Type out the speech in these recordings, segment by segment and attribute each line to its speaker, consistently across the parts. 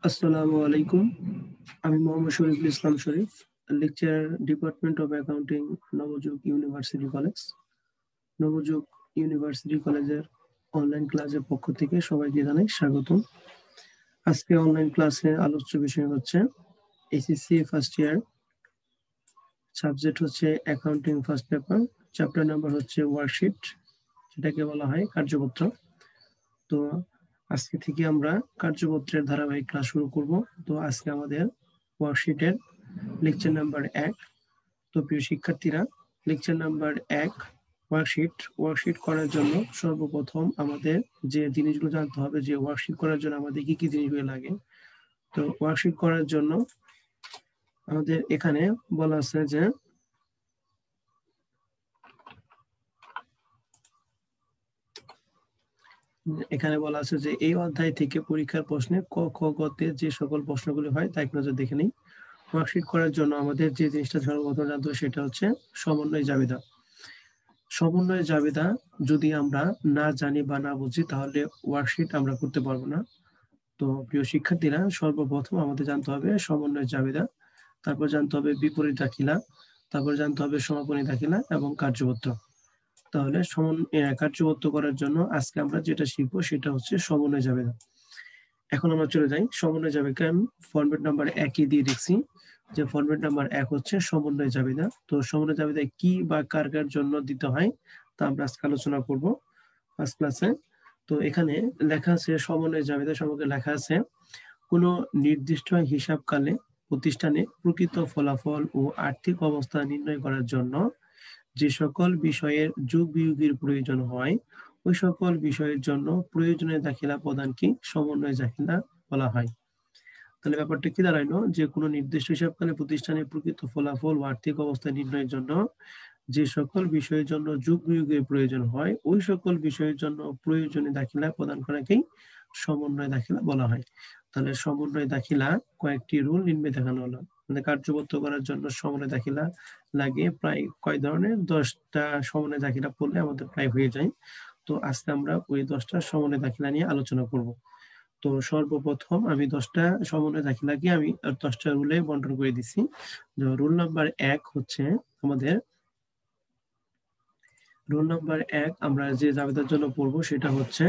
Speaker 1: আসসালামু আলাইকুম। আমি Mohammad Shariful Islam Sharif, lecturer, department of accounting, Nabajug university college. Nabajug university কলেজের অনলাইন ক্লাসের পক্ষ থেকে সবাইকে জানাই স্বাগতম। আজকে অনলাইন ক্লাসে আলোচ্য বিষয় হচ্ছে এসএসসি ফার্স্ট ইয়ার, সাবজেক্ট হচ্ছে accounting first paper, chapter number হচ্ছে ওয়ার্কশিট, যেটাকে বলা হয় কার্যপত্র। তো আজকে থেকে আমরা কার্যপত্রের ধারাবাহিক ক্লাস শুরু করব। তো আজকে আমাদের ওয়ার্কশিটের লেকচার নাম্বার 1। তো প্রিয় শিক্ষার্থীরা, লেকচার নাম্বার 1 ওয়ার্কশিট করার জন্য সর্বপ্রথম আমাদের যে জিনিসগুলো জানতে হবে, যে ওয়ার্কশিট করার জন্য আমাদের কি কি জিনিসগুলো লাগে। তো ওয়ার্কশিট করার জন্য আমাদের এখানে বলা আছে যে এই অধ্যায় থেকে পরীক্ষার প্রশ্নে ক, খ, গ তে যে সকল প্রশ্নগুলি হয় তা এক নজর দেখে নিই। ওয়ার্কশিট করার জন্য আমাদের যে জিনিসটা সর্বপ্রথম জানতে হবে সেটা হচ্ছে সমন্বয় জাবেদা। সমন্বয় জাবেদা যদি আমরা না জানি বা না বুঝি তাহলে ওয়ার্কশিট আমরা করতে পারবো না। তো প্রিয় শিক্ষার্থীরা, সর্বপ্রথম আমাদের জানতে হবে সমন্বয় জাবেদা, তারপর জানতে হবে বিপরীত দাখিলা, তারপর জানতে হবে সমাপনী দাখিলা এবং কার্যপত্র। তাহলে কার্যপত্র করার জন্য আজকে আমরা যেটা শিখবো সেটা হচ্ছে সমন্বয় জাবেদা। এখন আমরা চলে যাই সমন্বয় জাবেদা। আমি ফরম্যাট নাম্বার 1 দিয়ে দেখছি যে ফরম্যাট নাম্বার 1 হচ্ছে সমন্বয় জাবেদা। তো সমন্বয় জাবেদা কি বা কার কার জন্য দিতে হয় তা আমরা আজকে আলোচনা করব ফার্স্ট ক্লাসে। তো এখানে লেখা আছে সমন্বয় জাবেদা সম্পর্কে লেখা আছে, কোনো নির্দিষ্ট হিসাবকালে প্রতিষ্ঠানে প্রকৃত ফলাফল ও আর্থিক অবস্থা নির্ণয় করার জন্য যে সকল বিষয়ের যোগ বিয়োগের প্রয়োজন হয়, ওই সকল বিষয়ের জন্য প্রয়োজনীয় দাখিলা প্রদানকে সমন্বয় দাখিলা বলা হয়। তাহলে ব্যাপারটা কি দাঁড়াইলো, যে কোনো নির্দিষ্ট হিসাবকালে প্রতিষ্ঠানের প্রকৃত ফলাফল ও আর্থিক অবস্থা নির্ণয়ের জন্য যে সকল বিষয়ের জন্য যোগ বিয়োগের প্রয়োজন হয়, ওই সকল বিষয়ের জন্য প্রয়োজনীয় দাখিলা প্রদান করাকেই সমন্বয় দাখিলা বলা হয়। তাহলে সমন্বয় দাখিলা কয়েকটি রুল নিম্নে দেখানো হলো। মানে কার্যবদ্ধ করার জন্য সমন্বয় দাখিলা লাগে প্রায় কয় ধরনের, 10টা সমন্বয় দাখিলা পড়লে আমাদের প্রায় হয়ে যায়। তো আজকে আমরা ওই 10টা সমন্বয় দাখিলা নিয়ে আলোচনা করব। তো সর্বপ্রথম আমি 10টা সমন্বয় দাখিলাকে আমি 10টা রুলে বন্টন করে দিছি। রুল নাম্বার 1 হচ্ছে আমাদের, রুল নাম্বার 1 আমরা যে জাবেদার জন্য পড়বো সেটা হচ্ছে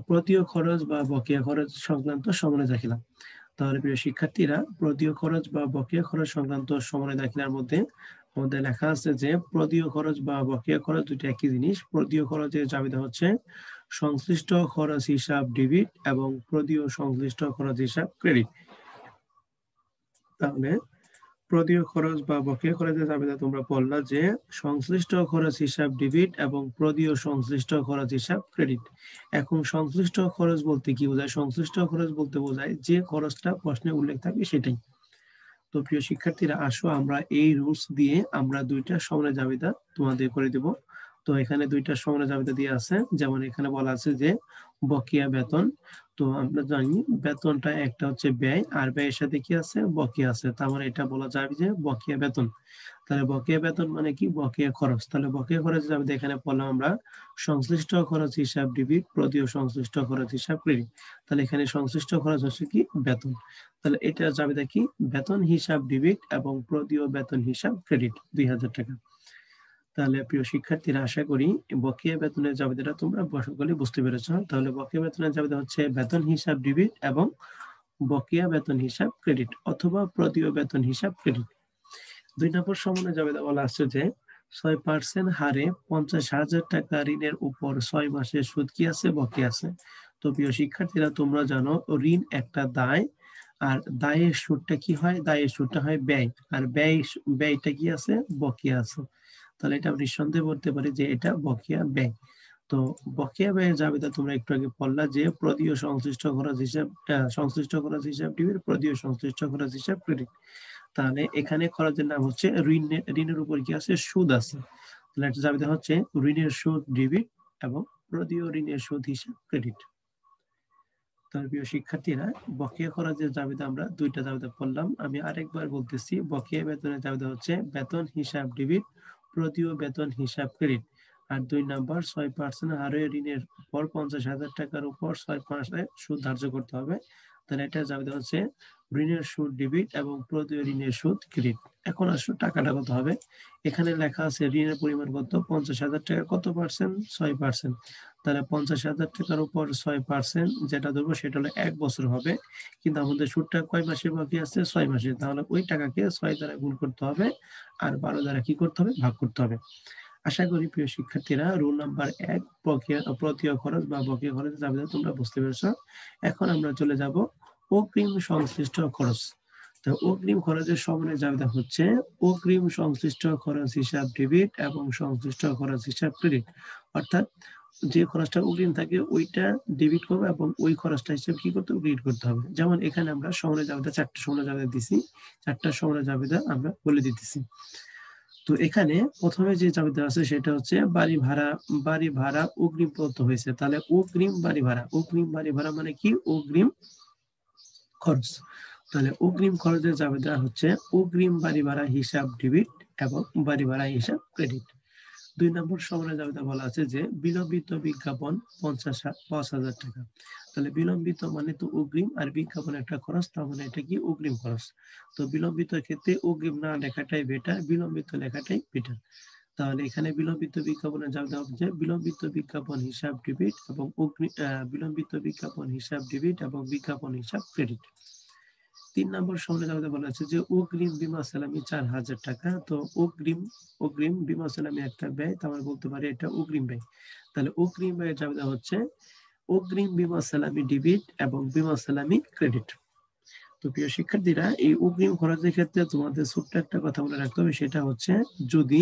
Speaker 1: প্রতীয় খরচ বা বকেয়া খরচ সংক্রান্ত সমন্বয় দাখিলা। তাহলে প্রিয় শিক্ষার্থীরা, প্রতীয় খরচ বা বকেয়া খরচ সংক্রান্ত সমন্বয় দাখিলার মধ্যে আমাদের লেখা আছে যে প্রতীয় খরচ বা বকেয়া খরচ দুটি একই জিনিস। প্রতীয় খরচের জাবেদা হচ্ছে সংশ্লিষ্ট খরচ হিসাব ডেবিট এবং প্রতীয় সংশ্লিষ্ট খরচ হিসাব ক্রেডিট। তাহলে প্রতীয় খরচ বা বকেয়া খরচের জাবেদা তোমরা পড়লা যে সংশ্লিষ্ট খরচ হিসাব ডেবিট এবং প্রতীয় সংশ্লিষ্ট খরচ হিসাব ক্রেডিট। এখন সংশ্লিষ্ট খরচ বলতে কি বোঝায়? সংশ্লিষ্ট খরচ বলতে বোঝায় যে খরচটা প্রশ্নে উল্লেখ থাকবে সেটাই। তো প্রিয় শিক্ষার্থীরা, আসো আমরা এই রুলস দিয়ে আমরা দুইটা সমন্বয় জাবেদা তোমাদের করে দেব। তো এখানে দুইটা সমন্বয় জাবেদা দিয়ে আছে, যেমন এখানে বলা আছে যে বকেয়া বেতন। তো আমরা জানি বেতনটা একটা হচ্ছে ব্যয়, আর ব্যয়ের সাথে কি আছে? বকেয়া আছে। তার মানে এটা বলা যাবে যে বকেয়া বেতন। তাহলে বকেয়া বেতন মানে কি? বকেয়া খরচ। তাহলে বকেয়া খরচ জাবেদা এখানে পড়লাম আমরা সংশ্লিষ্ট খরচ হিসাব ডেবিট, প্রতীয় সংশ্লিষ্ট খরচ হিসাব ক্রেডিট। তাহলে এখানে সংশ্লিষ্ট খরচ হচ্ছে কি? বেতন। তাহলে এটা জাবেদা কি? বেতন হিসাব ডেবিট এবং প্রতীয় বেতন হিসাব ক্রেডিট 2000 টাকা। তাহলে প্রিয় শিক্ষার্থীরা, আশা করি বকেয়া বেতনের জাবেদাটা তোমরা সকলে বুঝতে পেরেছ। তাহলে বকেয়া বেতনের জাবেদা হচ্ছে বেতন হিসাব ডেবিট এবং বকেয়া বেতন হিসাব ক্রেডিট অথবা প্রতীয় বেতন হিসাব ক্রেডিট। 2 নম্বর সমন্বয় জাবেদা বলা আছে যে 6% হারে 50,000 টাকা ঋণের উপর 6 মাসের সুদ কি আছে? বকেয়া আছে। তো প্রিয় শিক্ষার্থীরা, তোমরা জানো ঋণ একটা দায়, আর দায়ের সুদটা কি হয়? দায়ের সুদটা হয় ব্যয়, আর ব্যয়টা কি আছে? বকেয়া আছে। তাহলে এটা নিঃসন্দেহে বলতে পারি যে এটা বকেয়া ব্যয়। তো বকেয়া ব্যয়ের জাবেদা তোমরা একটু আগে পড়লা যে প্রতীয় সংশ্লিষ্ট খরচ হিসাব ডেবিট, প্রতীয় সংশ্লিষ্ট খরচ হিসাব ক্রেডিট। তাহলে এখানে খরচের নাম হচ্ছে ঋণের উপর কি আছে? সুদ আছে। তাহলে একটা জাবেদা হচ্ছে ঋণের সুদ ডেবিট এবং প্রতীয় ঋণের সুদ হিসাব ক্রেডিট। তাহলে প্রিয় শিক্ষার্থীরা, বকেয়া খরচের জাবেদা আমরা দুইটা জাবেদা পড়লাম। আমি আরেকবার বলতেছি, বকেয়া বেতনের জাবেদা হচ্ছে বেতন হিসাব ডেবিট, প্রতীয় বেতন হিসাব ক্রেডিট। আর 2 নাম্বার 6% হারে ঋণের উপর 50,000 টাকার উপর 6 মাসে সুদ ধার্য করতে হবে। তাহলে এটা যাবে হচ্ছে ঋণের সুদ ডেবিট এবং প্রদেয় ঋণের সুদ ক্রেডিট। এখন আসলে টাকাটা কত হবে? এখানে লেখা আছে ঋণের পরিমাণ কত? 50,000 টাকা কত পার্সেন্ট? 6%। তাহলে 50,000 টাকার উপর 6% যেটা ধরবো সেটা হলো 1 বছর হবে। কিন্তু আমাদের সুদটা কয় মাসের বাকি আছে? 6 মাসের। তাহলে ওই টাকাকে 6 দ্বারা গুণ করতে হবে আর 12 দ্বারা কি করতে হবে? ভাগ করতে হবে। আশা করি প্রিয় শিক্ষার্থীরা রোল নাম্বার 1 প্রক্রিয়া খরচ বা বকেয়া খরচের জাবেদা তোমরা বুঝতে পেরেছো। এখন আমরা চলে যাব অগ্রিম সংশ্লিষ্ট খরচ। তো অগ্রিম খরচের সমন্বয় জাবেদা হচ্ছে অগ্রিম সংশ্লিষ্ট খরচ হিসাব ডেবিট এবং সংশ্লিষ্ট খরচ হিসাব ক্রেডিট। অর্থাৎ যে খরচটা অগ্রিম থাকে ওইটা ডেবিট করবে এবং ওই খরচটা হিসেবে কি করতে হবে? ক্রেডিট করতে হবে। যেমন এখানে আমরা সমন্বয় জাবেদা 4টা সমন্বয় জাবেদা দিছি, 4টা সমন্বয় জাবেদা আমরা বলে দিতেছি। তো এখানে প্রথমে যে চাবিটা আছে সেটা হচ্ছে বাড়ি ভাড়া অগ্রিম প্রদত্ত হয়েছে। তাহলে অগ্রিম বাড়ি ভাড়া মানে কি? অগ্রিম খরচ। তাহলে অগ্রিম খরচের চাবিটা হচ্ছে অগ্রিম বাড়ি ভাড়া হিসাব ডেবিট এবং বাড়ি ভাড়া হিসাব ক্রেডিট। 2 নম্বর সমন্বয় জাবেদা বলা আছে যে বিলম্বিত বিজ্ঞাপন 5,000 টাকা। তাহলে বিলম্বিত মানে তো অগ্রিম আর বিজ্ঞাপন একটা খরচ, তার মানে এটা কি? অগ্রিম খরচ। তো বিলম্বিত ক্ষেত্রে অগ্রিম না লেখাটাই বেটার, বিলম্বিত লেখাটাই বেটার। তাহলে এখানে বিলম্বিত বিজ্ঞাপনের জাবেদা হবে যে বিলম্বিত বিজ্ঞাপন হিসাব ডেবিট এবং বিলম্বিত বিজ্ঞাপন হিসাব ডেবিট এবং বিজ্ঞাপন হিসাব ক্রেডিট। 3 নম্বর সমন্বয় জাবেদা বলা আছে যে অগ্রিম বীমা সালামি 4,000 টাকা। তো অগ্রিম বীমা সালামি একটা ব্যয়, তো আমরা বলতে পারি এটা অগ্রিম ব্যয়। তাহলে অগ্রিম ব্যয়ের জাবেদা হচ্ছে অগ্রিম বীমা সালামি ডেবিট এবং বীমা সালামি ক্রেডিট। তো প্রিয় শিক্ষার্থীরা এই অগ্রিম খরচের ক্ষেত্রে তোমাদের ছোট্ট একটা কথা মনে রাখতে হবে, সেটা হচ্ছে যদি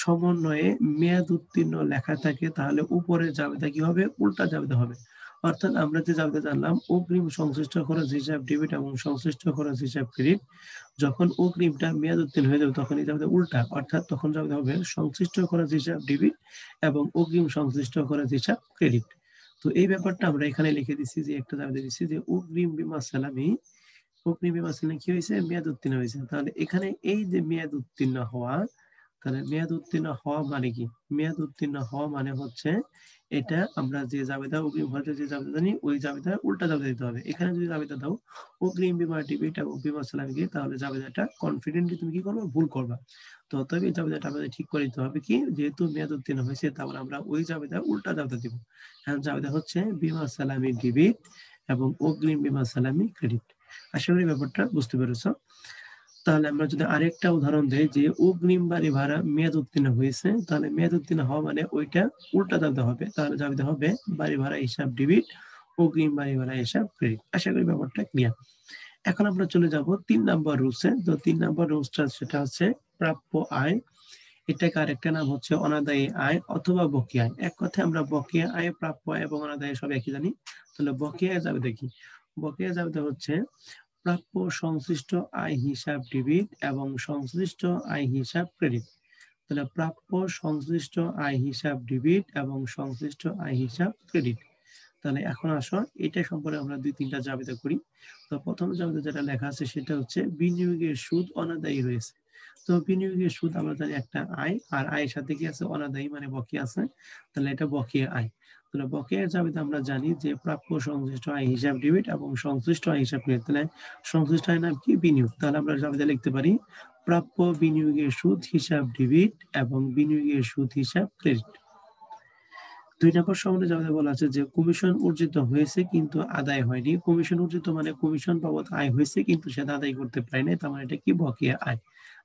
Speaker 1: সমন্বয়ে মেয়াদ উত্তীর্ণ লেখা থাকে তাহলে উপরের জাবেদা কি হবে? উল্টা জাবেদা হবে। অর্থাৎ আমরা যে জাবেদা জানলাম অগ্রিম সংশ্লিষ্ট খরচ হিসাব ডেবিট এবং সংশ্লিষ্ট খরচ হিসাব ক্রেডিট, যখন অগ্রিমটা মেয়াদ উত্তীর্ণ হয়ে যাবে তখন এই জাবেদা উল্টা, অর্থাৎ তখন জাবেদা হবে সংশ্লিষ্ট খরচ হিসাব ডেবিট এবং অগ্রিম সংশ্লিষ্ট খরচ হিসাব ক্রেডিট। তো এই ব্যাপারটা আমরা এখানে লিখে দিচ্ছি যে একটা জাবেদা দিচ্ছি যে অগ্রিম বীমা সালামি কি হয়েছে? মেয়াদ উত্তীর্ণ হয়েছে। তাহলে এখানে এই যে মেয়াদ উত্তীর্ণ হওয়া, তাহলে মেয়াদ উত্তীর্ণ হওয়া মানে কি? মেয়াদ উত্তীর্ণ হওয়া মানে হচ্ছে এটা আমরা যে জাবেদা অগ্রিম খরচের যে জাবেদা জানি ওই জাবেদার উল্টা জাবেদা দিতে হবে। এখানে যদি জাবেদা দাও অগ্রিম বীমা ডেবিট এবং বীমা সালামি কি, তাহলে জাবেদাটা কনফিডেন্টলি তুমি কি করবে? ভুল করবা। তো অতএব এই জাবেদাটা আমাদের ঠিক করে দিতে হবে কি? যেহেতু মেয়াদ উত্তীর্ণ হয়েছে তাহলে আমরা ওই জাবেদা উল্টা জাবেদা দিব। এখন জাবেদা হচ্ছে বীমা সালামি ডেবিট এবং অগ্রিম বীমা সালামি ক্রেডিট। আশা করি ব্যাপারটা বুঝতে পেরেছ। তাহলে আমরা যদি আরেকটা উদাহরণ দেই যে অগ্রিম বাড়ি ভাড়া মেয়াদ উত্তীর্ণ হয়েছে, তাহলে মেয়াদ উত্তীর্ণ হওয়া মানে ওইটা উল্টা জানতে হবে। তাহলে জানতে হবে বাড়ি ভাড়া হিসাব ডেবিট, অগ্রিম বাড়ি ভাড়া হিসাব ক্রেডিট। আশা করি ব্যাপারটা ক্লিয়ার। এখন আমরা চলে যাব 3 নাম্বার রুলসে। তো 3 নাম্বার রুলসটা সেটা হচ্ছে প্রাপ্য আয়। এটাকে আরেকটা নাম হচ্ছে অনাদায়ী আয় অথবা বকেয়া আয়। এক কথায় আমরা বকেয়া আয়, প্রাপ্য আয় এবং অনাদায়ী সব একই জানি। তাহলে বকেয়া যাবে দেখি। বকেয়া যাবে হচ্ছে প্রাপ্য সংশ্লিষ্ট আয় হিসাব ডেবিট এবং সংশ্লিষ্ট আয় হিসাব ক্রেডিট। তাহলে প্রাপ্য সংশ্লিষ্ট আয় হিসাব ডেবিট এবং সংশ্লিষ্ট আয় হিসাব ক্রেডিট। তাহলে এখন আসো এটা সম্পর্কে আমরা 2-3টা জাবেদা করি। তো প্রথম জাবেদা যেটা লেখা আছে সেটা হচ্ছে বিনিয়োগের সুদ অনাদায়ী রয়েছে। তো বিনিয়োগের সুদ আমরা জানি একটা আয়, আর আয়ের সাথে কি আছে? অনাদায়ী মানে বকেয়া আছে। তাহলে এটা বকেয়া আয়। তাহলে বকেয়ার জাবেদা আমরা জানি যে প্রাপ্য সংশ্লিষ্ট আয় হিসাব ডেবিট এবং সংশ্লিষ্ট আয় হিসাব ক্রেডিট। তাহলে সংশ্লিষ্ট আয় নাম কি? বিনিয়োগ। তাহলে আমরা জাবেদা লিখতে পারি প্রাপ্য বিনিয়োগের সুদ হিসাব ডেবিট এবং বিনিয়োগের সুদ হিসাব ক্রেডিট। 2 নম্বর সমন্বয় জাবেদা বলা আছে যে কমিশন অর্জিত হয়েছে কিন্তু আদায় হয়নি। কমিশন অর্জিত মানে কমিশন বাবদ আয় হয়েছে কিন্তু সেটা আদায় করতে পারে নাই, তার মানে এটা কি? বকেয়া আয়।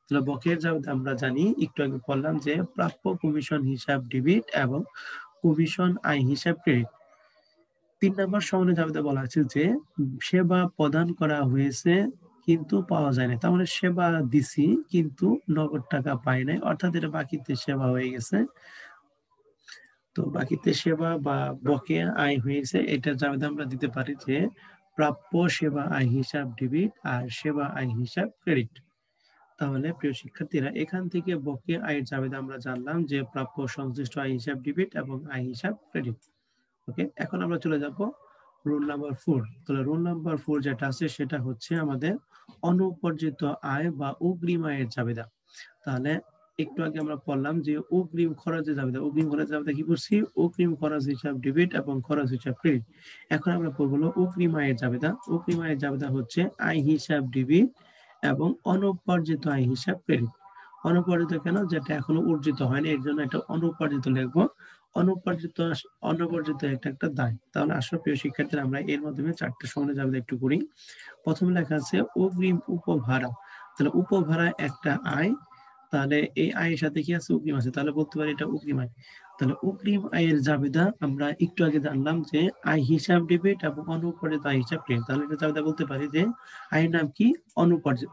Speaker 1: তাহলে বকেয়ার জাবেদা আমরা জানি, একটু আগে বললাম যে প্রাপ্য কমিশন হিসাব ডেবিট এবং কমিশন আয় হিসাব ক্রেডিট। 3 নম্বর সমন্বয় জাবেদা বলা আছে যে সেবা প্রদান করা হয়েছে কিন্তু পাওয়া যায় না। তার মানে সেবা দিছি কিন্তু নগদ টাকা পাই নাই, অর্থাৎ এটা বাকিতে সেবা হয়ে গেছে। তো বাকিতে সেবা বা বকেয়া আয় হয়েছে, এটা জাবেদা আমরা দিতে পারি যে প্রাপ্য সেবা আয় হিসাব ডেবিট আর সেবা আয় হিসাব ক্রেডিট। তাহলে প্রিয় শিক্ষার্থীরা এখান থেকে বকেয়া আয়ের জাবেদা আমরা জানলাম যে প্রাপ্য সংশ্লিষ্ট আয় হিসাব ডেবিট এবং আয় হিসাব ক্রেডিট। ওকে, এখন আমরা চলে যাব রুল নাম্বার 4। তাহলে রুল নাম্বার 4 যেটা আছে সেটা হচ্ছে আমাদের অনুপার্জিত আয় বা অগ্রিম আয়ের জাবেদা। তাহলে একটু আগে আমরা পড়লাম যে অগ্রিম খরচের জাবেদা, অগ্রিম খরচের জাবেদা কি পড়ছি? অগ্রিম খরচ হিসাব ডেবিট এবং খরচ হিসাব ক্রেডিট। এখন আমরা পড়ব হলো অগ্রিম আয়ের জাবেদা। অগ্রিম আয়ের জাবেদা হচ্ছে আয় হিসাব ডেবিট এবং অনুপার্জিত আয় হিসাব ক্রেডিট। অনুপার্জিত কেন? যেটা এখনো অর্জিত হয়নি, এর জন্য একটা অনুপার্জিত লিখবো। অনুপার্জিত অনুপার্জিত একটা দায়। তাহলে আসলে প্রিয় শিক্ষার্থীরা আমরা এর মাধ্যমে 4টা সমানের জাবেদা একটু করি। প্রথমে লেখা আছে অগ্রিম উপভাড়া। তাহলে উপভাড়া একটা আয়, তাহলে এই আয়ের সাথে কি আছে? অগ্রিম আছে, তাহলে বলতে পারি এটা অগ্রিম আয়। তাহলে অগ্রিম আয়ের জাবেদা আমরা একটু আগে জানলাম যে আয় হিসাব ডেবিট এবং অনুপার্জিত আয় হিসাব ক্রেডিট। তাহলে এটা জাবেদা বলতে পারি যে আয়ের নাম কি? অনুপার্জিত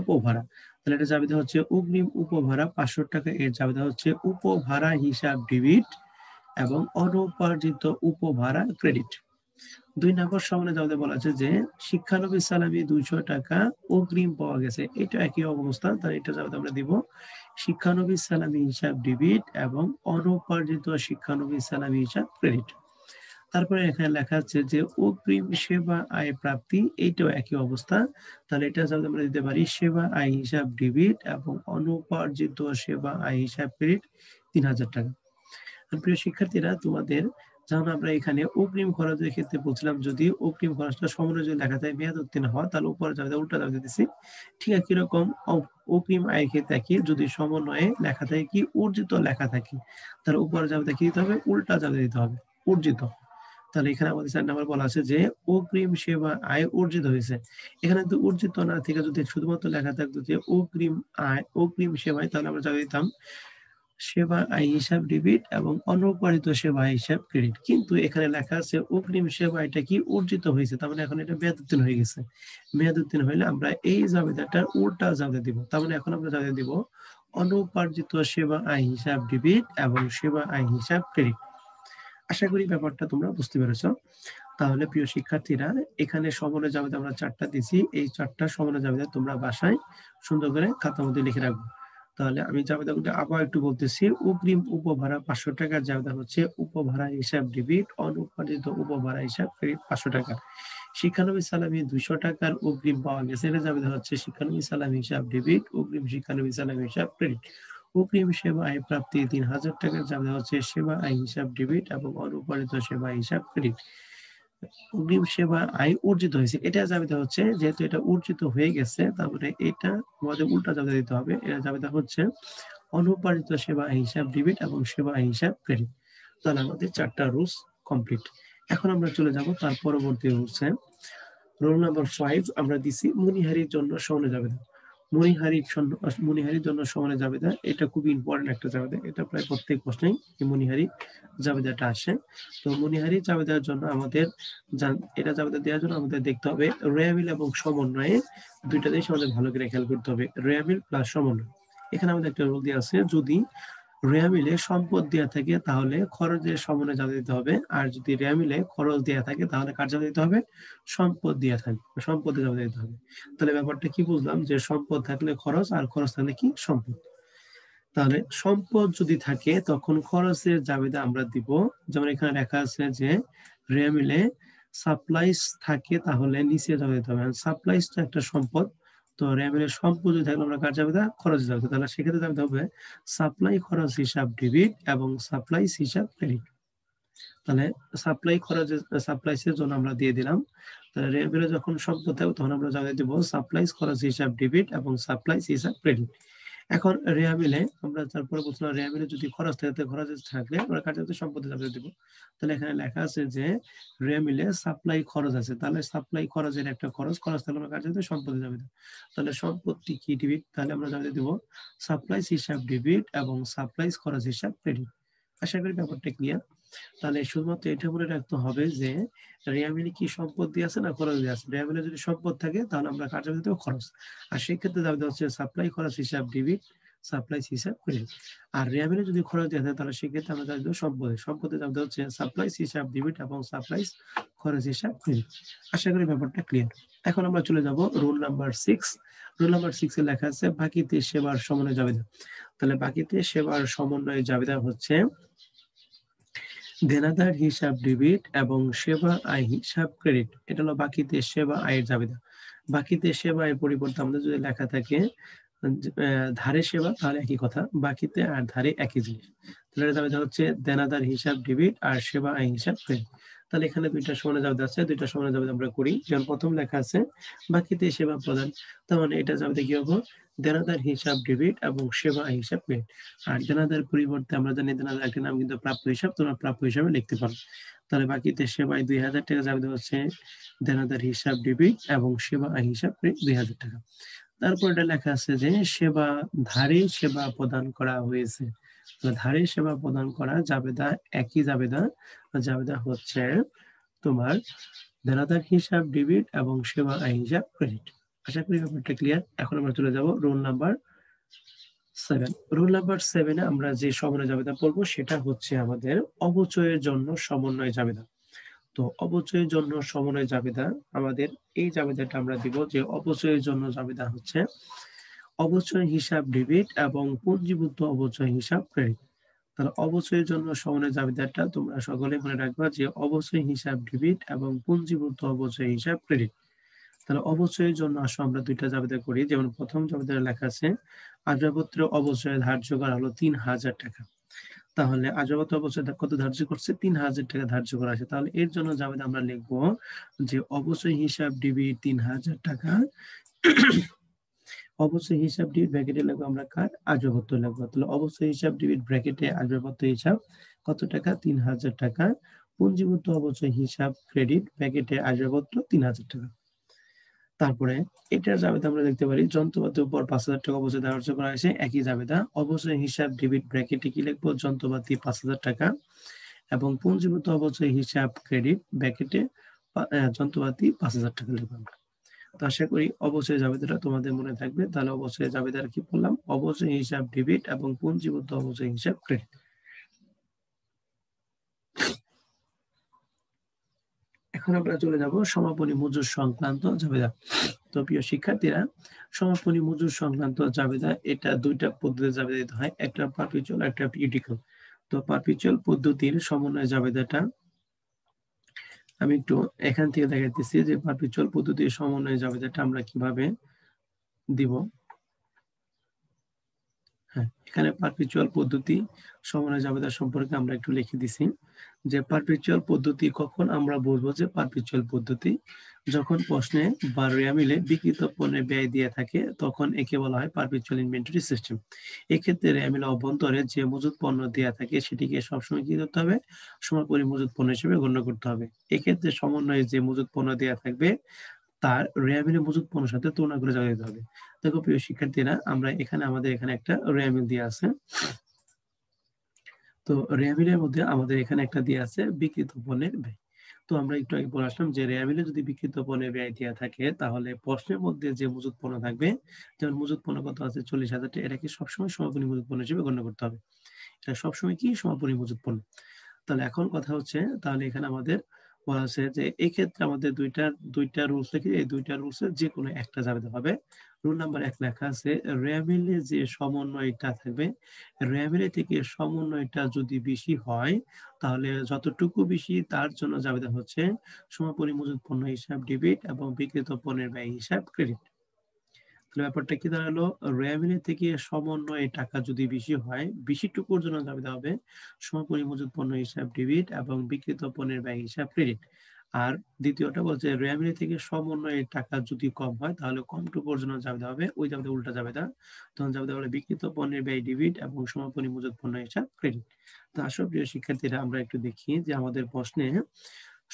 Speaker 1: উপভাড়া। তাহলে এটা জাবেদা হচ্ছে অগ্রিম উপভাড়া 500 টাকা, এর জাবেদা হচ্ছে উপভাড়া হিসাব ডেবিট এবং অনুপার্জিত উপভাড়া ক্রেডিট। 2 নম্বর সমানে জাবেদা বলা আছে যে শিক্ষানবিশ সালামি 200 টাকা অগ্রিম পাওয়া গেছে, এটা একই অবস্থা। তাহলে এটা জাবেদা আমরা দিব শিক্ষানবিশ সালামি হিসাব ডেবিট এবং অনুপার্জিত শিক্ষানবিশ সালামি হিসাব ক্রেডিট। তারপরে এখানে লেখা আছে যে অগ্রিম সেবা আয় প্রাপ্তি, এইটাও একই অবস্থা। তাহলে এটা জাবেদা আমরা দিতে পারি সেবা আয় হিসাব ডেবিট এবং অনুপার্জিত সেবা আয় হিসাব ক্রেডিট 3000 টাকা। প্রিয় শিক্ষার্থীরা, তোমাদের যেমন আমরা এখানে অগ্রিম খরচের ক্ষেত্রে বলছিলাম যদি অগ্রিম খরচটা সমন্বয় যদি লেখা থাকে মেয়াদ উত্তীর্ণ হওয়া, তাহলে উপরে যাবে উল্টা যাবে দিতেছি। ঠিক আছে, কিরকম? অগ্রিম আয়ের ক্ষেত্রে কি যদি সমন্বয়ে লেখা থাকে কি অর্জিত লেখা থাকে, তাহলে উপরে যাবে কি দিতে হবে? উল্টা যাবে দিতে হবে, অর্জিত। তাহলে এখানে আমাদের 4 নাম্বার বলা আছে যে অগ্রিম সেবা আয় অর্জিত হয়েছে। এখানে যদি অর্জিত না থেকে যদি শুধুমাত্র লেখা থাকতো যে অগ্রিম আয় অগ্রিম সেবায়, তাহলে আমরা যাবে দিতাম সেবা আয় হিসাব ডেবিট এবং অনুপার্জিত সেবা আয় হিসাব ক্রেডিট। কিন্তু এখানে লেখা আছে অগ্রিম সেবা আয়টা কি অর্জিত হয়েছে, তার মানে এখন এটা মেয়াদ উত্তীর্ণ হয়ে গেছে। মেয়াদ উত্তীর্ণ হলে আমরা এই জাবেদাটার উল্টা জাবেদা দিব। তার মানে এখন আমরা জাবেদা দিব অনুপার্জিত সেবা আয় হিসাব ডেবিট এবং সেবা আয় হিসাব ক্রেডিট। আশা করি ব্যাপারটা তোমরা বুঝতে পেরেছো। তাহলে প্রিয় শিক্ষার্থীরা, এখানে সমন্বয় জাবেদা আমরা 4টা দিছি। এই 4টা সমন্বয় জাবেদা তোমরা বাসায় সুন্দর করে খাতার মধ্যে লিখে রাখবো। তাহলে আমি জাবেদাগুলো আবার একটু বলতেছি। অগ্রিম উপভাড়া 500 টাকার জাবেদা হচ্ছে উপভাড়া হিসাব ডেবিট, অনুপার্জিত উপভাড়া হিসাব ক্রেডিট 500 টাকা। শিক্ষানবিশ সালামি 200 টাকার অগ্রিম পাওয়া গেছে, এটা জাবেদা হচ্ছে শিক্ষানবিশ সালামি হিসাব ডেবিট, অগ্রিম শিক্ষানবিশ সালামি হিসাব ক্রেডিট। অগ্রিম সেবা আয় প্রাপ্তি 3000 টাকার জাবেদা হচ্ছে সেবা আয় হিসাব ডেবিট এবং অনুপার্জিত সেবা হিসাব ক্রেডিট। অগ্রিম সেবা আয় অর্জিত হয়েছে, এটা জাবেদা হচ্ছে যেহেতু এটা অর্জিত হয়ে গেছে, তারপরে এটা আমাদের উল্টা জাবেদা দিতে হবে। এটা জাবেদা হচ্ছে অনুপার্জিত সেবা আয় হিসাব ডেবিট এবং সেবা আয় হিসাব ক্রেডিট। তাহলে আমাদের 4টা রুলস কমপ্লিট। এখন আমরা চলে যাব তার পরবর্তী রুলসে। রুল নাম্বার 5 আমরা দিছি মনিহারির জন্য সমানে জাবেদা। মনিহারির জন্য সমানে জাবেদা, এটা খুব ইম্পর্টেন্ট একটা জাবেদা। এটা প্রায় প্রত্যেক প্রশ্নেই এই মনিহারি জাবেদাটা আসে। তো মনিহারি জাবেদার জন্য আমাদের এটা জাবেদা দেওয়ার জন্য আমাদের দেখতে হবে রেয়ামিল এবং সমন্বয়ে, দুইটা জিনিস আমাদের ভালো করে খেয়াল করতে হবে, রেয়ামিল প্লাস সমন্বয়। এখানে আমাদের একটা রুল দেওয়া আছে, যদি রেয়ামিলে সম্পদ দেওয়া থাকে তাহলে খরচের সমন্বয়ে জাবেদা দিতে হবে, আর যদি রেয়ামিলে খরচ দেওয়া থাকে তাহলে কার জাবেদা দিতে হবে? সম্পদ দেওয়া থাকবে, সম্পদে জাবেদা দিতে হবে। তাহলে ব্যাপারটা কি বুঝলাম? যে সম্পদ থাকলে খরচ, আর খরচ থাকলে কি? সম্পদ। তাহলে সম্পদ যদি থাকে তখন খরচের জাবেদা আমরা দিব। যেমন এখানে লেখা আছে যে রেয়ামিলে সাপ্লাইস থাকে তাহলে নিচে জাবেদা দিতে হবে। সাপ্লাইসটা একটা সম্পদ, তো রেয়ামিলের সম্পদ যদি থাকলে আমরা কার জাবেদা? খরচ জাবেদা। তাহলে সেক্ষেত্রে জাবেদা হবে সাপ্লাই খরচ হিসাব ডেবিট এবং সাপ্লাইস হিসাব ক্রেডিট। তাহলে সাপ্লাই খরচের সাপ্লাইসের জন্য আমরা দিয়ে দিলাম। তাহলে রেয়ামিলে যখন সম্পদ থাকবে তখন আমরা জাবেদা দিব সাপ্লাইস খরচ হিসাব ডেবিট এবং সাপ্লাইস হিসাব ক্রেডিট। এখন রেয়ামিলে আমরা তারপরে বলছিলাম রেয়ামিলে যদি খরচ থাকে, খরচ থাকলে আমরা কার্যত সম্পদে জাবেদা দিব। তাহলে এখানে লেখা আছে যে রেয়ামিলে সাপ্লাই খরচ আছে, তাহলে সাপ্লাই খরচের একটা খরচ থাকলে আমরা কার্যত সম্পদে জাবেদা। তাহলে সম্পত্তি কি ডেবিট, তাহলে আমরা জাবেদা দিব সাপ্লাইস হিসাব ডেবিট এবং সাপ্লাইস খরচ হিসাব ক্রেডিট। আশা করি ব্যাপারটা ক্লিয়ার। তাহলে শুধুমাত্র এটা মনে রাখতে হবে যে রেয়ামিলে কি সম্পদ দিয়ে আছে না খরচ দিয়ে আছে। রেয়ামিলে যদি সম্পদ থাকে তাহলে আমরা কার জাবেদা দেব? খরচ। আর সেক্ষেত্রে জাবেদা হচ্ছে সাপ্লাই খরচ হিসাব ডেবিট, সাপ্লাইস হিসাব ক্রেডিট। আর রেয়ামিলে যদি খরচ দেওয়া থাকে তাহলে সেক্ষেত্রে আমরা জাবেদা দেব সম্পদে। সম্পদে জাবেদা হচ্ছে সাপ্লাইস হিসাব ডেবিট এবং সাপ্লাইস খরচ হিসাব ক্রেডিট। আশা করি ব্যাপারটা ক্লিয়ার। এখন আমরা চলে যাব রুল নাম্বার 6। রুল নাম্বার 6 এ লেখা আছে বাকিতে সেবার সমন্বয় জাবেদা। তাহলে বাকিতে সেবার সমন্বয় জাবেদা হচ্ছে দেনাদার হিসাব ডেবিট এবং সেবা আয় হিসাব ক্রেডিট। এটা হলো বাকিতে সেবা আয়ের জাবেদা। বাকিতে সেবা আয়ের পরিবর্তে আমাদের যদি লেখা থাকে ধারে সেবা তাহলে একই কথা, বাকিতে আর ধারে একই জিনিস। তাহলে জাবেদা হচ্ছে দেনাদার হিসাব ডেবিট আর সেবা আয় হিসাব ক্রেডিট। তাহলে এখানে দুইটা সমান জাবেদা আছে, দুইটা সমান জাবেদা আমরা করি। যেমন প্রথম লেখা আছে বাকিতে সেবা প্রদান, তার মানে এটা জাবেদা কি হবে, দেনাদার হিসাব ডেবিট এবং সেবা আয় হিসাব ক্রেডিট। আর দেনাদার পরিবর্তে আমরা জানি দেনাদার একটা নাম কিন্তু প্রাপ্য হিসাব, তোমরা প্রাপ্য হিসাবে লিখতে পারো। তাহলে বাকিতে সেবায় 2000 টাকা জাবেদা হচ্ছে দেনাদার হিসাব ডেবিট এবং সেবা আয় হিসাব ক্রেডিট 2000 টাকা। তারপর এটা লেখা আছে যে সেবা ধারে সেবা প্রদান করা হয়েছে। ধারে সেবা প্রদান করা জাবেদা একই জাবেদা, জাবেদা হচ্ছে তোমার দেনাদার হিসাব ডেবিট এবং সেবা আয় হিসাব ক্রেডিট। আশা করি ব্যাপারটা ক্লিয়ার। এখন আমরা চলে যাব রোল নাম্বার 7। রোল নাম্বার 7 এ আমরা যে সমন্বয় জাবেদা পড়বো সেটা হচ্ছে আমাদের অবচয়ের জন্য সমন্বয় জাবেদা। তো অবচয়ের জন্য সমন্বয় জাবেদা, আমাদের এই জাবেদাটা আমরা দিব যে অবচয়ের জন্য জাবেদা হচ্ছে অবচয় হিসাব ডেবিট এবং পুঞ্জীভূত অবচয় হিসাব ক্রেডিট। তাহলে অবচয়ের জন্য সমন্বয় জাবেদাটা তোমরা সকলে মনে রাখবা যে অবচয় হিসাব ডেবিট এবং পুঞ্জীভূত অবচয় হিসাব ক্রেডিট। তাহলে অবচয়ের জন্য আসো আমরা দুইটা জাবেদা করি। যেমন প্রথম জাবেদায় লেখা আছে আসবাবপত্র অবচয় ধার্য করা হলো 3000 টাকা। তাহলে আসবাবপত্র অবচয় কত ধার্য করছে, 3000 টাকা ধার্য করা আছে। তাহলে এর জন্য জাবেদা আমরা লিখবো যে অবচয় হিসাব ডেবিট 3000 টাকা, অবশ্যই হিসাব ডেবিট ব্র্যাকেটে লিখবো আমরা কার, আসবাবপত্র লিখবো। তাহলে অবশ্যই হিসাব ডেবিট ব্র্যাকেটে আসবাবপত্র হিসাব কত টাকা, 3000 টাকা। পুঞ্জীভূত অবশ্যই হিসাব ক্রেডিট ব্র্যাকেটে আসবাবপত্র 3000 টাকা। তারপরে এটার জাবেদা আমরা দেখতে পারি যন্ত্রপাতির উপর 5000 টাকা অবশ্যই ধার্য করা হয়েছে, একই জাবেদা। অবশ্যই হিসাব ডেবিট ব্র্যাকেটে কি লিখবো, যন্ত্রপাতি 5000 টাকা এবং পুঞ্জীভূত অবশ্যই হিসাব ক্রেডিট ব্র্যাকেটে যন্ত্রপাতি 5000 টাকা লিখবো আমরা। তো আশা করি অবশ্যই জাবেদাটা তোমাদের মনে থাকবে। তাহলে অবশ্যই জাবেদার কি বললাম, অবশ্যই হিসাব ডেবিট এবং পুঞ্জীভূত অবশ্যই হিসাব ক্রেডিট। এখন আমরা চলে যাব সমাপনী মজুর সংক্রান্ত জাবেদা। তো প্রিয় শিক্ষার্থীরা, সমাপনী মজুর সংক্রান্ত জাবেদা এটা দুইটা পদ্ধতিতে জাবেদা দিতে হয়, একটা পারপিচুয়াল একটা পিরিয়ডিক্যাল। তো পারপিচুয়াল পদ্ধতির সমন্বয় জাবেদাটা আমি একটু এখান থেকে দেখাইতেছি যে পারপিচুয়াল পদ্ধতির সমন্বয় জাবেদাটা আমরা কিভাবে দিব। হ্যাঁ, এখানে পারপিচুয়াল পদ্ধতি সমন্বয় জাবেদা সম্পর্কে আমরা একটু লিখে দিছি যে পারপিচুয়াল পদ্ধতি কখন আমরা বলবো যে পারপিচুয়াল পদ্ধতি, যখন প্রশ্নে বা রেয়ামিলে বিক্রিত পণ্যের ব্যয় দিয়ে থাকে তখন একে বলা হয় পারপিচুয়াল ইনভেন্টরি সিস্টেম। এক্ষেত্রে রেয়ামিলে অভ্যন্তরে যে মজুদ পণ্য দেওয়া থাকে সেটিকে সবসময় কি করতে হবে, সমাপনী মজুদ পণ্য হিসেবে গণ্য করতে হবে। এক্ষেত্রে সমন্বয়ে যে মজুদ পণ্য দেওয়া থাকবে তার রেয়ামিলে মজুদ পণ্যের সাথে তুলনা করে জানা যেতে হবে। দেখো প্রিয় শিক্ষার্থীরা, আমরা আমাদের এখানে একটা রেয়ামিল দিয়ে আছে। তো রেয়ামিলের মধ্যে আমাদের এখানে একটা দিয়ে আছে বিক্রিত পণ্যের ব্যয়। তো আমরা একটু আগে বলে আসলাম যে রেয়ামিলে যদি বিক্রিত পণ্যের ব্যয় দেওয়া থাকে তাহলে প্রশ্নের মধ্যে যে মজুদ পণ্য থাকবে, যেমন মজুদ পণ্য কত আছে 40,000 টাকা, এটাকে সবসময় সমাপনী মজুদ পণ্য হিসেবে গণ্য করতে হবে। এটা সবসময় কি সমাপনী মজুদ পণ্য। তাহলে এখন কথা হচ্ছে, তাহলে এখানে আমাদের বলা আছে যে এই ক্ষেত্রে আমাদের দুইটা রুলস থেকে এই দুইটা রুলসের যে কোনো একটা জাবেদা হবে। রুল নাম্বার 1 লেখা আছে রেয়ামিলে যে সমন্বয়টা থাকবে, রেয়ামিলে থেকে সমন্বয়টা যদি বেশি হয় তাহলে যতটুকু বেশি তার জন্য জাবেদা হচ্ছে সমাপনী মজুদ পণ্য হিসাব ডেবিট এবং বিক্রিত পণ্যের ব্যয় হিসাব ক্রেডিট। তাহলে ব্যাপারটা কি দাঁড়ালো, রেয়ামিলে থেকে সমন্বয়ে টাকা যদি বেশি হয়, বেশিটুকুর জন্য জাবেদা হবে সমাপনী মজুদ পণ্য হিসাব ডেবিট এবং বিক্রিত পণ্যের ব্যয় হিসাব ক্রেডিট। আর দ্বিতীয়টা বলছে রেয়ামিলে থেকে সমন্বয়ে টাকা যদি কম হয় তাহলে কমটুকুর জন্য জাবেদা হবে ওই জাবেদা উল্টা জাবেদা, তখন জাবেদা হলো বিক্রিত পণ্যের ব্যয় ডেবিট এবং সমাপনী মজুদ পণ্য হিসাব ক্রেডিট। তো আসো প্রিয় শিক্ষার্থীরা, আমরা একটু দেখি যে আমাদের প্রশ্নে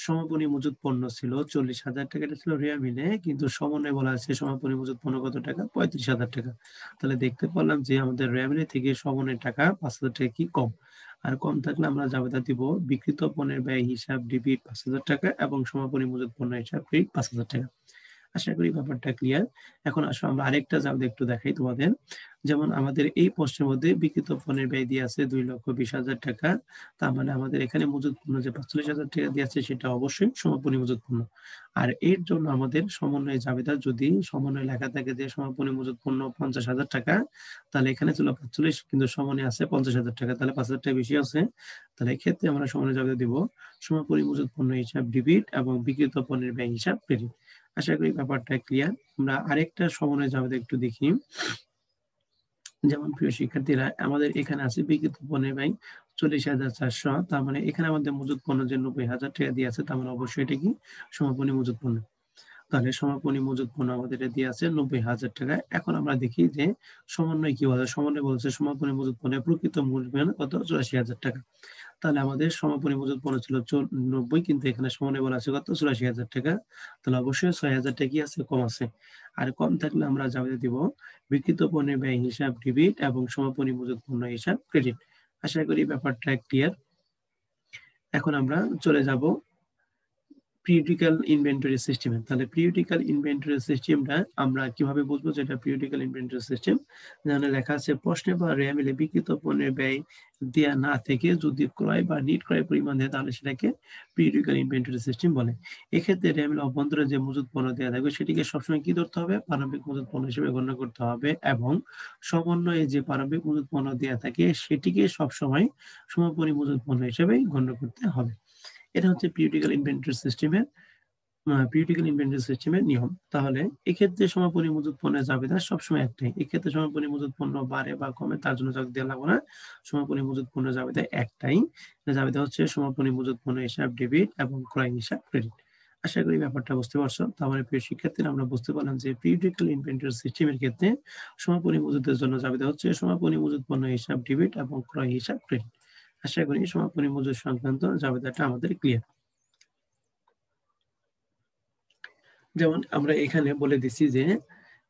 Speaker 1: সমাপনী মজুদ পণ্য ছিল 40,000 টাকা, এটা ছিল রেয়ামিলে, কিন্তু সমন্বয়ে বলা আছে সমাপনী মজুদ পণ্য কত টাকা, 35,000 টাকা। তাহলে দেখতে পারলাম যে আমাদের রেয়ামিলে থেকে সমন্বয়ের টাকা 5,000 টাকা কি কম। আর কম থাকলে আমরা জাবেদা দিব বিক্রিত পণ্যের ব্যয় হিসাব ডেবিট 5,000 টাকা এবং সমাপনী মজুদ পণ্য হিসাব ক্রেডিট 5,000 টাকা। আশা করি ব্যাপারটা ক্লিয়ার। এখন আসো আমরা আরেকটা জাবেদা একটু দেখাই তোমাদের। যেমন আমাদের এই প্রশ্নের মধ্যে বিক্রিত পণ্যের ব্যয় দিয়ে আছে 2,20,000 টাকা। তার মানে আমাদের এখানে মজুদ পণ্য যে 45,000 টাকা দিয়ে আছে সেটা অবশ্যই সমাপনী মজুদ পণ্য। আর এর জন্য আমাদের সমন্বয় জাবেদা যদি সমন্বয় লেখা থাকে যে সমাপনী মজুদ পণ্য 50,000 টাকা, তাহলে এখানে ছিল 45 কিন্তু সমন্বয় আছে 50,000 টাকা, তাহলে 5,000 টাকা বেশি আছে। তাহলে এক্ষেত্রে আমরা সমন্বয় জাবেদা দিব সমাপনী মজুদ পণ্য হিসাব ডেবিট এবং বিক্রিত পণ্যের ব্যয় হিসাব ক্রেডিট। আশা করি ব্যাপারটা ক্লিয়ার। আমরা আরেকটা সমন্বয় জাবেদা একটু দেখি। যেমন প্রিয় শিক্ষার্থীরা, আমাদের এখানে আছে বিক্রিত পণ্যের ব্যয় 40,400, তার মানে এখানে আমাদের মজুত পণ্য যে 90,000 টাকা দিয়ে আছে, তার মানে অবশ্যই এটা কি সমাপনী মজুত পণ্য। তাহলে সমাপনী মজুত পণ্য আমাদের এটা দিয়ে আছে 90,000 টাকা। এখন আমরা দেখি যে সমন্বয় কি বলে। সমন্বয় বলছে সমাপনী মজুত পণ্যের প্রকৃত মূল্য কত, 84,000 টাকা। তাহলে আমাদের সমাপনী মজুত পণ্য ছিল 90, কিন্তু এখানে সমন্বয় বলা আছে কত, 84,000 টাকা। তাহলে অবশ্যই 6,000 টাকা কি আছে, কম আছে। আর কম থাকলে আমরা জাবেদা দিব বিক্রিত পণ্যের ব্যয় হিসাব ডেবিট এবং সমাপনী মজুত পণ্য হিসাব ক্রেডিট। আশা করি ব্যাপারটা ক্লিয়ার। এখন আমরা চলে যাব পিরিয়ডিক্যাল ইনভেন্টরি সিস্টেমে। তাহলে পিরিয়ডিক্যাল ইনভেন্টরি সিস্টেমটা আমরা কিভাবে বুঝবো যে এটা পিরিয়ডিক্যাল ইনভেন্টরি সিস্টেম? যেখানে লেখা আছে প্রশ্নে বা রেয়ামিলে বিক্রিত পণ্যের ব্যয় দেয়া না থেকে যদি ক্রয় বা নিট ক্রয় পরিমাণ দেয়, তাহলে সেটাকে পিরিয়ডিক্যাল ইনভেন্টরি সিস্টেম বলে। এক্ষেত্রে রেয়ামিলে অভ্যন্তরে যে মজুত পণ্য দেওয়া থাকবে সেটিকে সবসময় কি ধরতে হবে, প্রারম্ভিক মজুত পণ্য হিসেবে গণ্য করতে হবে, এবং সমন্বয়ে যে প্রারম্ভিক মজুত পণ্য দেওয়া থাকে সেটিকে সবসময় সমাপনী মজুত পণ্য হিসেবে গণ্য করতে হবে। এটা হচ্ছে পিরিয়ডিক্যাল ইনভেন্টরি সিস্টেমের নিয়ম। তাহলে এক্ষেত্রে সমাপনী মজুত পণ্যের জাবেদা সবসময় একটাই। এক্ষেত্রে সমাপনী মজুত পণ্য বাড়ে বা কমে তার জন্য জাবেদা দেওয়া লাগবে না। সমাপনী মজুত পণ্যের জাবেদা একটাই। জাবেদা হচ্ছে সমাপনী মজুত পণ্য হিসাব ডেবিট এবং ক্রয় হিসাব ক্রেডিট। আশা করি ব্যাপারটা বুঝতে পারছো। তাহলে প্রিয় শিক্ষার্থীরা, আমরা বুঝতে পারলাম যে পিরিয়ডিক্যাল ইনভেন্টরি সিস্টেমের ক্ষেত্রে সমাপনী মজুতের জন্য জাবেদা হচ্ছে সমাপনী মজুত পণ্য হিসাব ডেবিট এবং ক্রয় হিসাব ক্রেডিট। আশা করি সমাপনী মজুত সংক্রান্ত জাবেদাটা আমাদের ক্লিয়ার। যেমন আমরা এখানে বলে দিছি যে,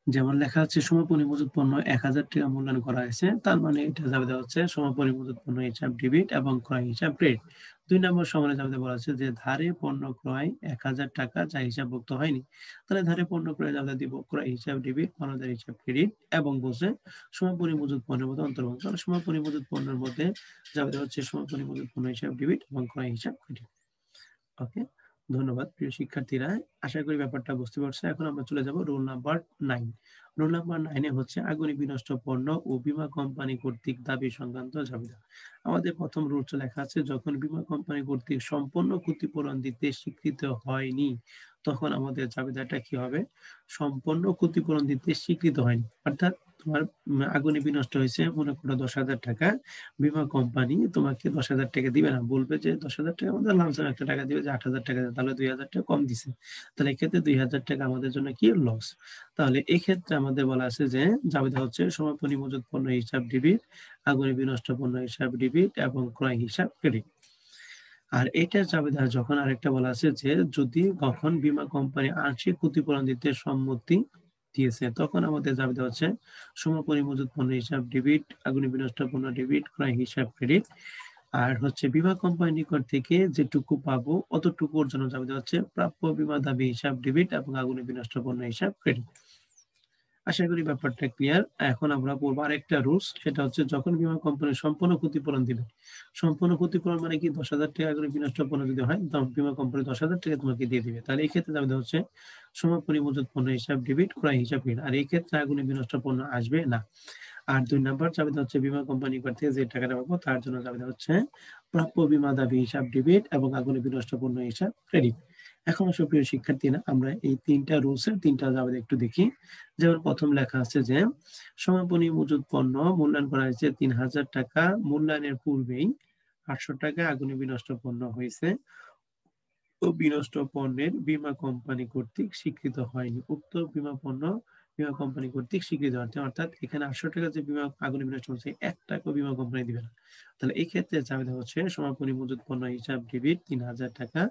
Speaker 1: যেমন লেখা আছে সমাপনী মজুত পণ্য 1,000 টাকা মূল্যায়ন করা হয়েছে, তার মানে এটা জাবেদা হচ্ছে সমাপনী মজুত পণ্য হিসাব ডেবিট এবং ক্রয় হিসাব ক্রেডিট। 2 নম্বর সমানে জাবেদা বলা আছে যে ধারে পণ্য ক্রয় 1,000 টাকা যা হিসাবভুক্ত হয়নি। তাহলে ধারে পণ্য ক্রয় জাবেদা দিব ক্রয় হিসাব ডেবিট, পাওনাদার হিসাব ক্রেডিট, এবং বলছে সমাপনী মজুত পণ্যের মধ্যে অন্তর্ভুক্ত। তাহলে সমাপনী মজুত পণ্যের মধ্যে জাবেদা হচ্ছে সমাপনী মজুত পণ্য হিসাব ডেবিট এবং ক্রয় হিসাব ক্রেডিট। ওকে, ধন্যবাদ প্রিয় শিক্ষার্থীরা। আশা করি ব্যাপারটা বুঝতে পারছো। এখন আমরা চলে যাব রোল নাম্বার 9। রোল নাম্বার 9 এ হচ্ছে আগুনে বিনষ্ট পণ্য ও বীমা কোম্পানি কর্তৃক দাবি সংক্রান্ত জাবেদা। আমাদের প্রথম রুলস লেখা আছে, যখন বীমা কোম্পানি কর্তৃক সম্পূর্ণ ক্ষতিপূরণ দিতে স্বীকৃত হয়নি, তখন আমাদের জাবেদাটা কি হবে, সম্পূর্ণ ক্ষতিপূরণ দিতে স্বীকৃত হয়নি। অর্থাৎ তোমার আগুনে বিনষ্ট হয়েছে, মনে করো 10,000 টাকা, বীমা কোম্পানি তোমাকে 10,000 টাকা দিবে না, বলবে যে 10,000 টাকা আমাদের লামসাম একটা টাকা দিবে, যে 8,000 টাকা, তাহলে 2,000 টাকা কম দিছে। তাহলে এক্ষেত্রে 2,000 টাকা আমাদের জন্য কি লস। তাহলে এক্ষেত্রে আমাদের বলা আছে যে জাবেদা হচ্ছে সমাপনী মজুত পণ্য হিসাব ডেবিট, আগুনে বিনষ্ট পণ্য হিসাব ডেবিট এবং ক্রয় হিসাব ক্রেডিট। আর এটার জাবেদা যখন আরেকটা বলা আছে যে যদি কখন বীমা কোম্পানি আংশিক ক্ষতিপূরণ দিতে সম্মতি দিয়েছে, তখন আমাদের জাবেদা হচ্ছে সমাপনী মজুত পণ্য হিসাব ডেবিট, আগুনে বিনষ্ট পণ্য ডেবিট, ক্রয় হিসাব ক্রেডিট। আর হচ্ছে বীমা কোম্পানির নিকট থেকে যেটুকু পাবো অতটুকুর জন্য জাবেদা হচ্ছে প্রাপ্য বীমা দাবি হিসাব ডেবিট এবং আগুনে বিনষ্ট পণ্য হিসাব ক্রেডিট। আশা করি ব্যাপারটা ক্লিয়ার। এখন আমরা পড়ব আরেকটা রুলস, সেটা হচ্ছে যখন বীমা কোম্পানি সম্পূর্ণ ক্ষতিপূরণ দিবে। সম্পূর্ণ ক্ষতিপূরণ মানে কি, 10,000 টাকা করে বিনষ্ট পণ্য যদি হয়, তখন বীমা কোম্পানি 10,000 টাকা তোমাকে দিয়ে দিবে। তাহলে এই ক্ষেত্রে জাবেদা হচ্ছে সমাপনী মজুত পণ্য হিসাব ডেবিট, ক্রয় হিসাব ক্রেডিট। আর এই ক্ষেত্রে আগুনে বিনষ্ট পণ্য আসবে না। আর 2 নাম্বার জাবেদা হচ্ছে বীমা কোম্পানি থেকে যে টাকাটা পাবো তার জন্য জাবেদা হচ্ছে প্রাপ্য বীমা দাবি হিসাব ডেবিট এবং আগুনে বিনষ্ট পণ্য হিসাব ক্রেডিট। এখন সুপ্রিয় শিক্ষার্থীরা, আমরা এই 3টা রুলসের 3টা জাবেদা একটু দেখি। যেমন প্রথম লেখা আছে যে সমাপনী মজুত পণ্য মূল্যায়ন করা হয়েছে 3,000 টাকা, মূল্যায়নের পূর্বেই 800 টাকা আগুনে বিনষ্ট পণ্য হয়েছে ও বিনষ্ট পণ্যের বীমা কোম্পানি কর্তৃক স্বীকৃত হয়নি। উক্ত বীমা পণ্য বীমা কোম্পানি কর্তৃক স্বীকৃত হচ্ছে, অর্থাৎ এখানে 800 টাকা যে বীমা আগুনে বিনষ্ট হচ্ছে 1 টাকাও বীমা কোম্পানি দিবে না। তাহলে এই ক্ষেত্রে জাবেদা হচ্ছে সমাপনী মজুত পণ্য হিসাব ডেবিট 3,000 টাকা,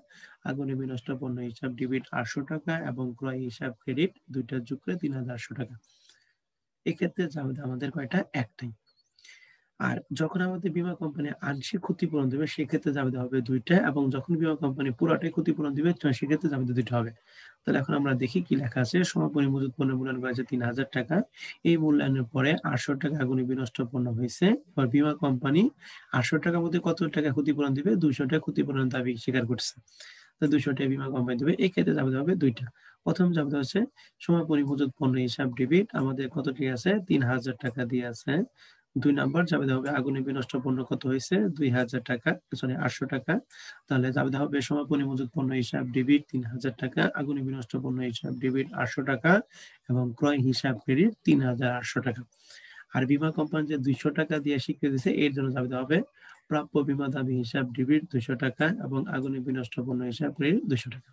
Speaker 1: আগুনে বিনষ্ট পণ্য হিসাব ডেবিট 800 টাকা এবং ক্রয় হিসাব ক্রেডিট দুইটা যোগ করে 3,800 টাকা। এক্ষেত্রে জাবেদা আমাদের কয়টা, একটাই। আর যখন আমাদের বীমা কোম্পানি আংশিক ক্ষতিপূরণ দেবে সেক্ষেত্রে জাবেদা হবে 2টা, এবং যখন বীমা কোম্পানি পুরাটাই ক্ষতিপূরণ দিবে সেক্ষেত্রে জাবেদা 2টা হবে। তাহলে এখন আমরা দেখি কি লেখা আছে। সমাপনী মজুত পণ্য মূল্যায়ন করা হয়েছে 3,000 টাকা, এই মূল্যায়নের পরে 800 টাকা আগুনে বিনষ্ট পণ্য হয়েছে। এবার বীমা কোম্পানি 800 টাকার মধ্যে কত টাকা ক্ষতিপূরণ দিবে, 200 টাকা ক্ষতিপূরণের দাবি স্বীকার করছে। তো 200 টাকা বীমা কোম্পানি দেবে। এই ক্ষেত্রে জাবেদা হবে 2টা। প্রথম জাবেদা হচ্ছে সমাপনী মজুত পণ্য হিসাব ডেবিট, আমাদের কত টাকা আছে, 3,000 টাকা দিয়ে আছে। 2 নাম্বার জাবেদা হবে আগুনে বিনষ্ট পণ্য কত হয়েছে, 2,000 টাকা, সরি 800 টাকা। তাহলে জাবেদা হবে সমাপনী মজুত পণ্য হিসাব ডেবিট 3,000 টাকা, আগুনে বিনষ্ট পণ্য হিসাব ডেবিট 800 টাকা এবং ক্রয় হিসাব ক্রেডিট 3,800 টাকা। আর বীমা কোম্পানি যে 200 টাকা দিয়ে স্বীকৃতি দিয়েছে এর জন্য জাবেদা হবে প্রাপ্য বীমা দাবি হিসাব ডিবিট 200 টাকা এবং আগুনে বিনষ্ট পণ্য হিসাব ক্রেডিট 200 টাকা।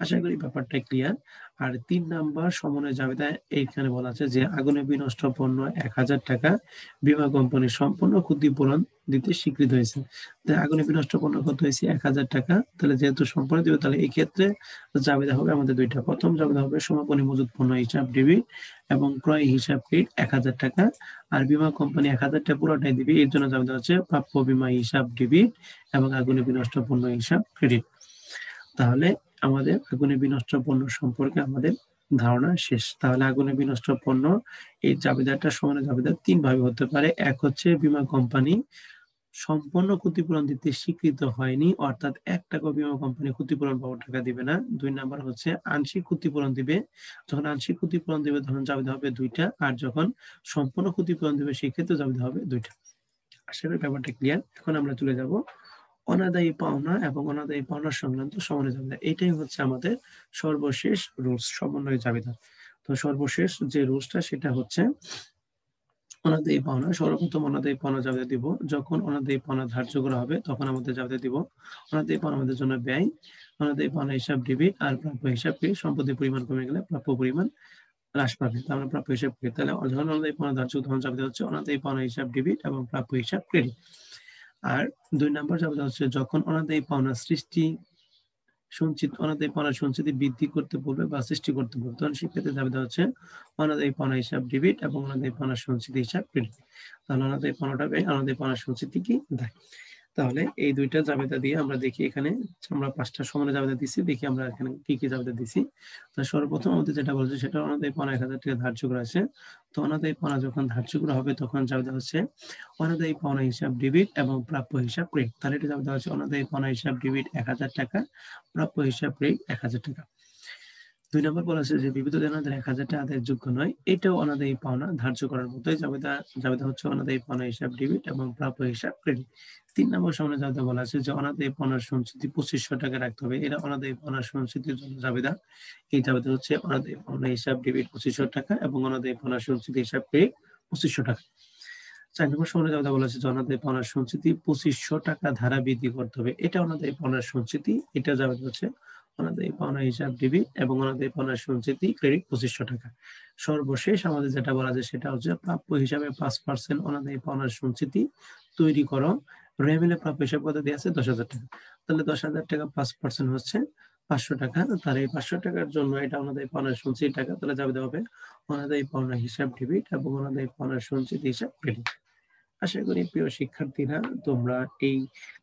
Speaker 1: আশা করি ব্যাপারটা ক্লিয়ার। আর 3 নাম্বার সমন্বয় জাবেদা এইখানে বলা আছে যে আগুনে বিনষ্ট পণ্য 1000 টাকা বীমা কোম্পানি সম্পূর্ণ ক্ষতিপূরণ দিতে স্বীকৃত হয়েছে। তাই আগুনে বিনষ্ট পণ্য কত হয়েছে 1000 টাকা। তাহলে যেহেতু সম্পূর্ণ দিবে তাহলে এই ক্ষেত্রে জাবেদা হবে আমাদের দুইটা। প্রথম জাবেদা হবে সমাপনী মজুত পণ্য হিসাব ডিবিট এবং ক্রয় হিসাব ক্রেডিট 1000 টাকা। আর বীমা কোম্পানি 1000 টাকা পুরোটাই দিবে। এর জন্য জাবেদা হচ্ছে প্রাপ্য বীমা হিসাব ডিবিট এবং আগুনে বিনষ্ট পণ্য হিসাব ক্রেডিট। তাহলে আমাদের আগুনে বিনষ্ট পণ্য সম্পর্কে আমাদের ধারণা শেষ। তাহলে আগুনে বিনষ্ট পণ্য এই জাবেদাটা সমান জাবেদা 3 ভাবে হতে পারে। এক হচ্ছে বীমা কোম্পানি সম্পূর্ণ ক্ষতিপূরণ দিতে স্বীকৃত হয়নি, অর্থাৎ 1 টাকা বীমা কোম্পানি ক্ষতিপূরণ পাওয়ার টাকা দিবে না। 2 নাম্বার হচ্ছে আংশিক ক্ষতিপূরণ দিবে। যখন আংশিক ক্ষতিপূরণ দিবে তখন জাবেদা হবে 2টা, আর যখন সম্পূর্ণ ক্ষতিপূরণ দিবে সেই ক্ষেত্রে জাবেদা হবে 2টা। আশা করি ব্যাপারটা ক্লিয়ার। এখন আমরা চলে যাব অনাদায়ী পাওনা এবং অনাদায়ী পাওনা সংক্রান্ত সমন্বয় জাবেদা। এটাই হচ্ছে আমাদের সর্বশেষ রুলস, সমন্বয় জাবেদা। তো সর্বশেষ যে রুলসটা সেটা হচ্ছে অনাদায়ী পাওনা। সর্বপ্রথম অনাদায়ী পাওনা জাবেদা দিব যখন অনাদায়ী পাওনা ধার্য করা হবে তখন আমাদের জাবেদা দিব। অনাদায়ী পাওনা আমাদের জন্য ব্যয়, অনাদায়ী পাওনা হিসাব ডেবিট, আর প্রাপ্য হিসাব ক্রেডিট। সম্পত্তির পরিমাণ কমে গেলে প্রাপ্য পরিমাণ হ্রাস পাবে। তাহলে আমরা প্রাপ্য হিসাব ক্রেডিট। তাহলে যখন অনাদায়ী পাওনা ধার্য তখন জাবেদা হচ্ছে অনাদায়ী পাওনা হিসাব ডেবিট এবং প্রাপ্য হিসাব ক্রেডিট। আর 2 নাম্বার জাবেদা হচ্ছে যখন অনাদায়ী পাওনা সৃষ্টি সঞ্চিত অনাদায়ী পাওনা সঞ্চিতি বৃদ্ধি করতে বলবে বা সৃষ্টি করতে বলবে তখন সেক্ষেত্রে জাবেদা হচ্ছে অনাদায়ী পাওনা হিসাব ডেবিট এবং অনাদায়ী পাওনা সঞ্চিতি হিসাব ক্রেডিট। তাহলে অনাদায়ী পাওনাটা ব্যয়, অনাদায়ী পাওনা সঞ্চিতি কি দেয়। তাহলে এই দুইটা জাবেদা দিয়ে আমরা দেখি এখানে আমরা 5টা সমানে জাবেদা দিছি, দেখি আমরা এখানে কি কি জাবেদা দিছি। তো সর্বপ্রথম আমাদের যেটা বলছে সেটা অনাদায়ী পাওনা 1000 টাকা ধার্য করা আছে। তো অনাদায়ী পাওনা যখন ধার্য করা হবে তখন জাবেদা হচ্ছে অনাদায়ী পাওনা হিসাব ডেবিট এবং প্রাপ্য হিসাব ক্রেডিট। তাহলে এটা জাবেদা হচ্ছে অনাদায়ী পাওনা হিসাব ডেবিট 1000 টাকা, প্রাপ্য হিসাব ক্রেডিট 1000 টাকা। 2 নম্বর বলা আছে যে বিবিধ দেনাদার 1000 টাকা আদায়ের যোগ্য নয়, এটাও অনাদায়ী পাওনা ধার্য করার মতোই জাবেদা হচ্ছে অনাদায়ী পাওনা হিসাব ডেবিট এবং প্রাপ্য হিসাব ক্রেডিট। 3 নম্বর সমানে জাবেদা বলা আছে যে অনাদায়ী পাওনার সঞ্চিতি 2500 টাকা রাখতে হবে, এটা অনাদায়ী পাওনার সঞ্চিতির জন্য জাবেদা। এই জাবেদা হচ্ছে অনাদায়ী পাওনা হিসাব ডেবিট 2500 টাকা এবং অনাদায়ী পাওনার সঞ্চিতি হিসাব ক্রেডিট 2500 টাকা। 4 নম্বর সমানে জাবেদা বলা আছে যে অনাদায়ী পাওনার সঞ্চিতি 2500 টাকা ধারা বৃদ্ধি করতে হবে, এটা অনাদায়ী পাওনার সঞ্চিতি, এটা জাবেদা হচ্ছে অনাদায়ী পাওনা হিসাব ডেবিট এবং অনাদায়ী পাওনার সঞ্চিতি ক্রেডিট 2500 টাকা। সর্বশেষ আমাদের যেটা বলা যায় সেটা হচ্ছে প্রাপ্য হিসাবে 5% অনাদায়ী পাওনার সঞ্চিতি তৈরি করো। রেমিলে প্রাপ্য হিসাব কত দেওয়া আছে 10,000 টাকা। তাহলে 10,000 টাকা 5% হচ্ছে 500 টাকা। তার এই 500 টাকার জন্য এটা অনাদায়ী পাওনার সঞ্চিতি টাকা, তাহলে জাবেদা হবে অনাদায়ী পাওনা হিসাব ডেবিট এবং অনাদায়ী পাওনার সঞ্চিতি হিসাব ক্রেডিট। আশা করি প্রিয় শিক্ষার্থীরা তোমরা এই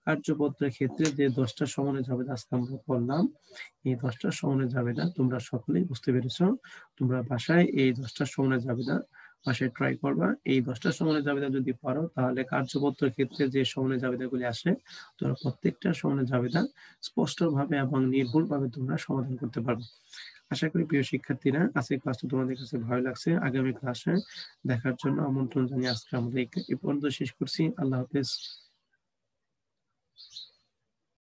Speaker 1: কার্যপত্রের ক্ষেত্রে যে 10টা সমন্বয় জাবেদা আজকে আমরা পড়লাম, এই 10টা সমন্বয় জাবেদা তোমরা সকলেই বুঝতে পেরেছো। তোমরা বাসায় এই 10টা সমন্বয় জাবেদা বাসায় ট্রাই করবা। এই 10টা সমন্বয় জাবেদা যদি পারো তাহলে কার্যপত্রের ক্ষেত্রে যে সমন্বয় জাবেদাগুলি আসে তোমরা প্রত্যেকটা সমন্বয় জাবেদা স্পষ্টভাবে এবং নির্ভুলভাবে তোমরা সমাধান করতে পারবে। আশা করি প্রিয় শিক্ষার্থীরা আজকের ক্লাসটা তোমাদের কাছে ভালো লাগছে। আগামী ক্লাসে দেখার জন্য আমন্ত্রণ জানিয়ে আজকে আমাদের এই পর্যন্ত শেষ করছি। আল্লাহ হাফেজ।